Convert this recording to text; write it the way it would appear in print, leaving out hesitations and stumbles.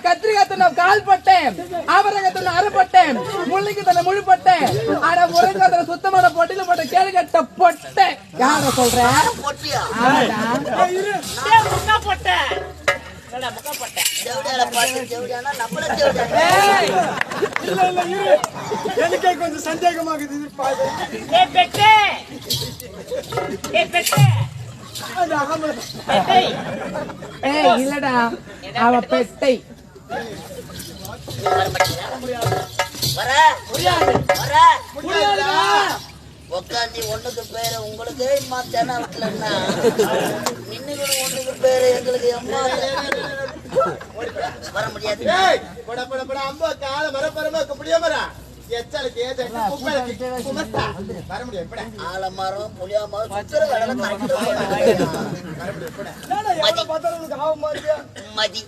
கத்திரிக்காய் தன்னை கால் பட்டேன், அவரங்க தன்னை அறுபட்டேன், முள்ளிக்கு தன்னை முழுப்பட்டேன், ஆனா முருங்காய் சுத்தமான பொட்டில போட்ட கேடு கட்ட பொட்டேன். யார சொல்ற? எனக்கே கொஞ்சம் சந்தேகமாகுது. இல்லடா அவ பெட்டை. உட்காந்து ஒண்ணுக்கு பேரு உங்களுக்கு தென வீட்டுலன்னா இன்னும் ஒண்ணுக்கு பேரு எங்களுக்கு அம்மா வர முடியாது. ஆலமரம் புளியா மரம் மதி